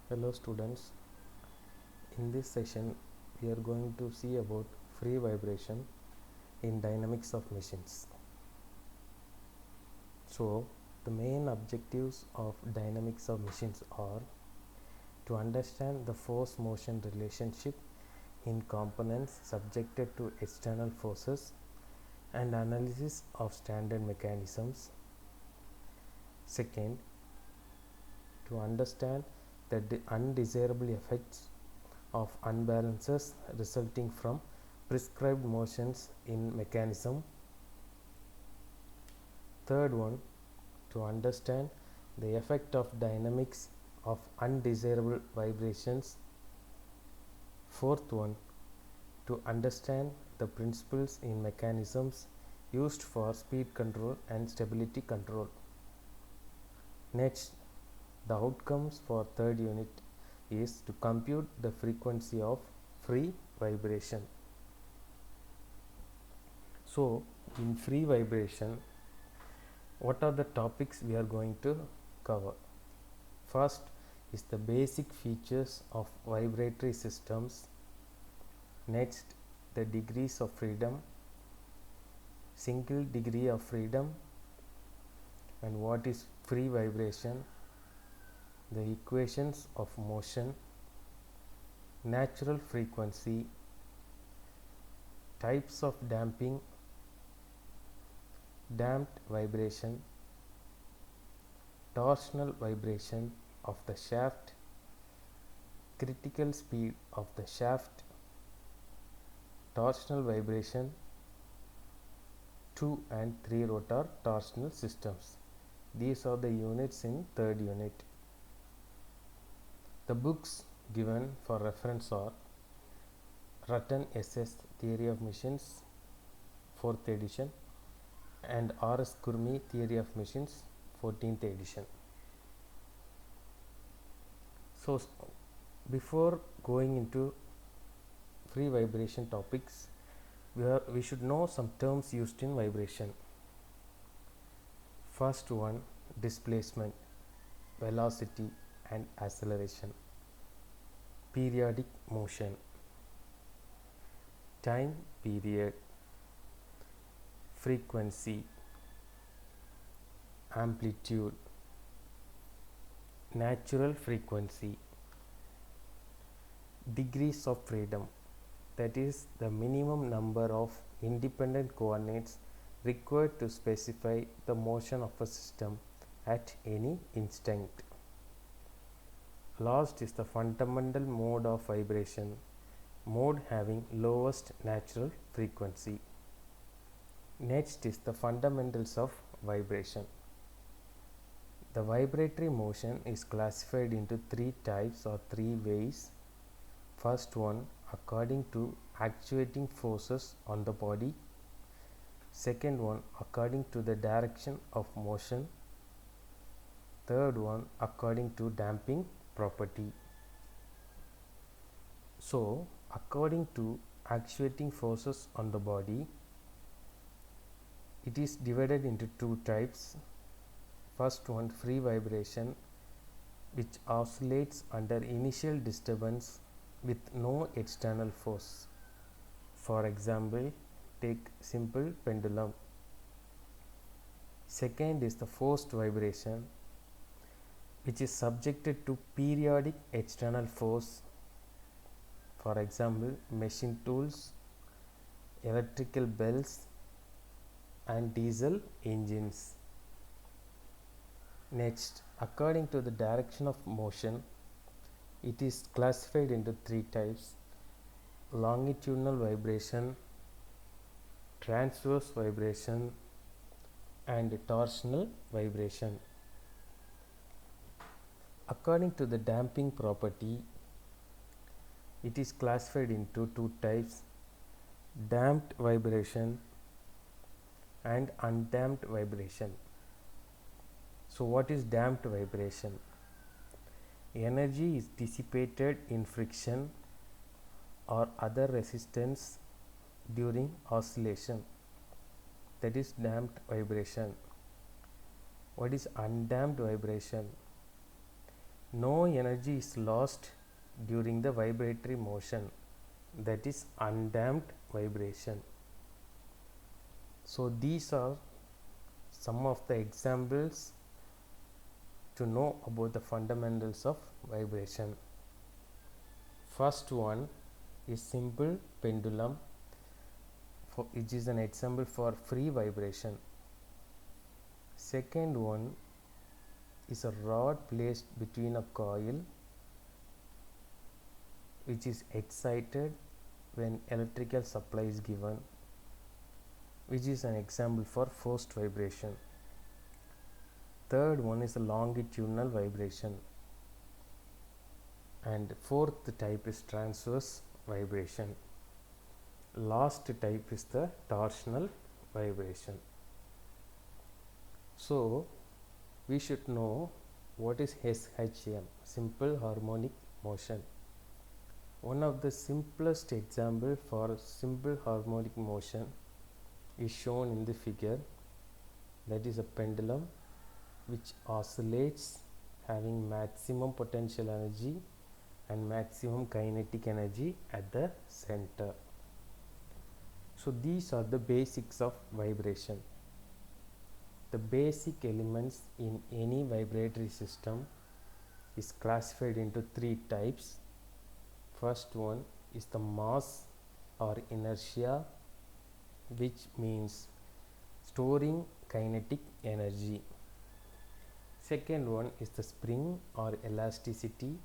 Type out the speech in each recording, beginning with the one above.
Hello students, in this session we are going to see about free vibration in dynamics of machines. So the main objectives of dynamics of machines are to understand the force motion relationship in components subjected to external forces and analysis of standard mechanisms. Second, to understand the undesirable effects of unbalances resulting from prescribed motions in mechanism. Third one, to understand the effect of dynamics of undesirable vibrations. Fourth one, to understand the principles in mechanisms used for speed control and stability control. Next, the outcomes for third unit is to compute the frequency of free vibration. So in free vibration, what are the topics we are going to cover? First is the basic features of vibratory systems. Next, the degrees of freedom, single degree of freedom, and what is free vibration, the equations of motion, natural frequency, types of damping, damped vibration, torsional vibration of the shaft, critical speed of the shaft, torsional vibration, 2 and 3 rotor torsional systems. These are the units in third unit. The books given for reference are Rattan SS Theory of Machines 4th edition and R.S. Kurmi Theory of Machines 14th edition. So before going into free vibration topics, we should know some terms used in vibration. First one, displacement, velocity and acceleration, periodic motion, time period, frequency, amplitude, natural frequency, degrees of freedom, that is the minimum number of independent coordinates required to specify the motion of a system at any instant. Last is the fundamental mode of vibration, mode having lowest natural frequency. Next is the fundamentals of vibration. The vibratory motion is classified into three types or three ways. First one, according to actuating forces on the body. Second one, according to the direction of motion. Third one, according to damping property. So according to actuating forces on the body, it is divided into two types. First one, free vibration, which oscillates under initial disturbance with no external force. For example, take simple pendulum. Second is the forced vibration, which is subjected to periodic external force. For example, machine tools, electrical bells and diesel engines. Next, according to the direction of motion, it is classified into three types: longitudinal vibration, transverse vibration and torsional vibration. According to the damping property, it is classified into two types: damped vibration and undamped vibration. So what is damped vibration? Energy is dissipated in friction or other resistance during oscillation, that is damped vibration. What is undamped vibration? no energy is lost during the vibratory motion, that is undamped vibration. So these are some of the examples to know about the fundamentals of vibration. First one is simple pendulum, which is an example for free vibration. Second one is a rod placed between a coil which is excited when electrical supply is given, which is an example for forced vibration. Third one is a longitudinal vibration, and fourth type is transverse vibration. Last type is the torsional vibration. So we should know what is SHM, simple harmonic motion. One of the simplest example for simple harmonic motion is shown in the figure, that is a pendulum which oscillates having maximum potential energy and maximum kinetic energy at the center. So these are the basics of vibration. The basic elements in any vibratory system is classified into three types. First one is the mass or inertia, which means storing kinetic energy. Second one is the spring or elasticity,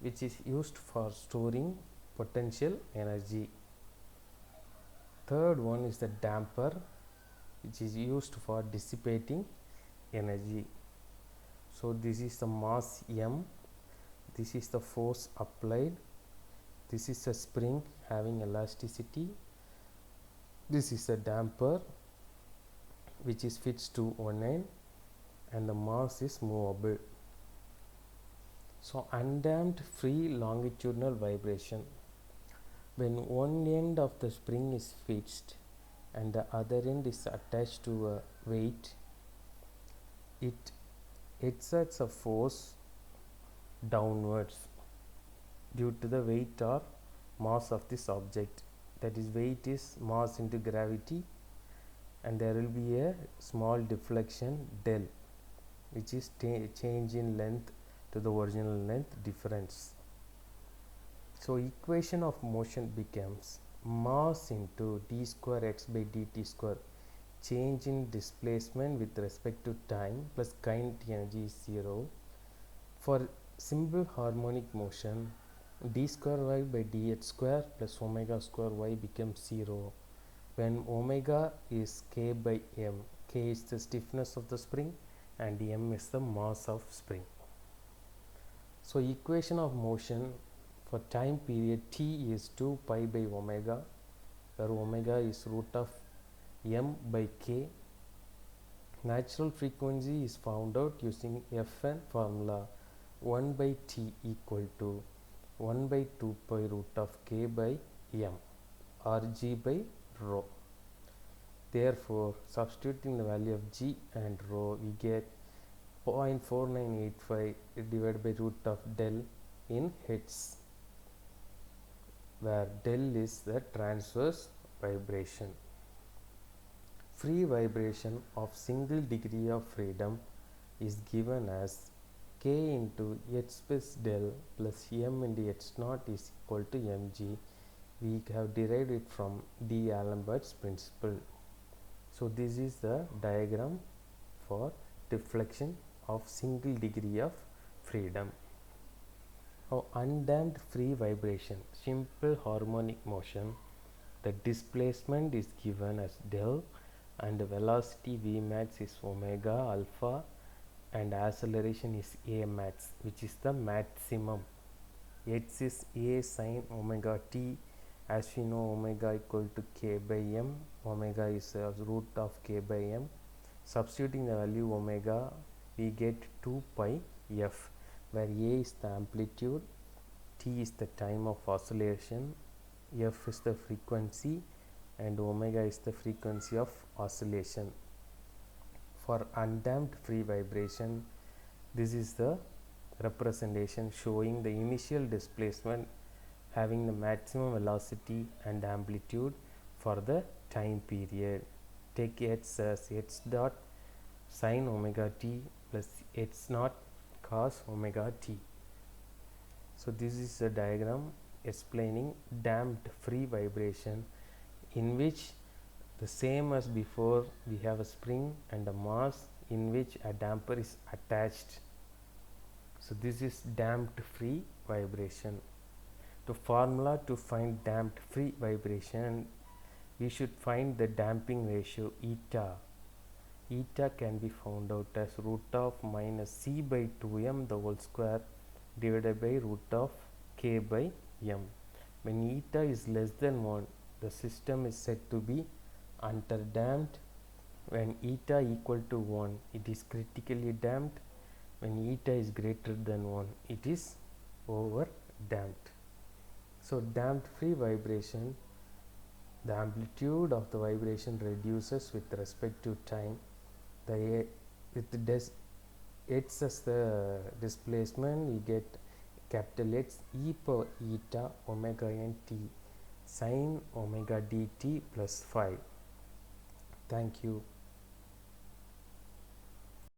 which is used for storing potential energy. Third one is the damper, which is used for dissipating energy. So this is the mass M, this is the force applied, this is a spring having elasticity, this is a damper which is fixed to one end, and the mass is movable. So undamped free longitudinal vibration, when one end of the spring is fixed and the other end is attached to a weight, it exerts a force downwards due to the weight or mass of this object. That is, weight is mass into gravity, and there will be a small deflection del, which is change in length to the original length difference. So equation of motion becomes mass into d square x by dt square, change in displacement with respect to time, plus kinetic energy is 0. For simple harmonic motion, d square y by dx square plus omega square y becomes 0 when omega is k by m. K is the stiffness of the spring and m is the mass of spring. So equation of motion for time period t is 2 pi by omega, where omega is root of m by k. Natural frequency is found out using Fn formula, 1 by t equal to 1 by 2 pi root of k by m, or g by rho. Therefore, substituting the value of g and rho, we get 0.4985 divided by root of del in hertz, where del is the transverse vibration. Free vibration of single degree of freedom is given as k into h plus del plus m into h naught is equal to mg. We have derived it from D'Alembert's principle. So this is the diagram for deflection of single degree of freedom. Now, undamped free vibration, simple harmonic motion, the displacement is given as del and the velocity V max is omega alpha and acceleration is a max, which is the maximum. H is a sin omega t. As we know, omega equal to k by m, omega is root of k by m. Substituting the value omega, we get 2 pi f, where a is the amplitude, t is the time of oscillation, f is the frequency, and omega is the frequency of oscillation. For undamped free vibration, this is the representation showing the initial displacement having the maximum velocity and amplitude for the time period. Take h as h dot sin omega t plus h naught cos omega t. So this is a diagram explaining damped free vibration, in which the same as before we have a spring and a mass in which a damper is attached. So this is damped free vibration. The formula to find damped free vibration, we should find the damping ratio eta. Eta can be found out as root of minus c by 2m the whole square divided by root of k by m. When eta is less than 1, the system is said to be underdamped. When eta equal to 1, it is critically damped. When eta is greater than 1, it is overdamped. So damped free vibration, the amplitude of the vibration reduces with respect to time. With h as the displacement, we get capital H e power eta omega n t sin omega dt plus phi. Thank you.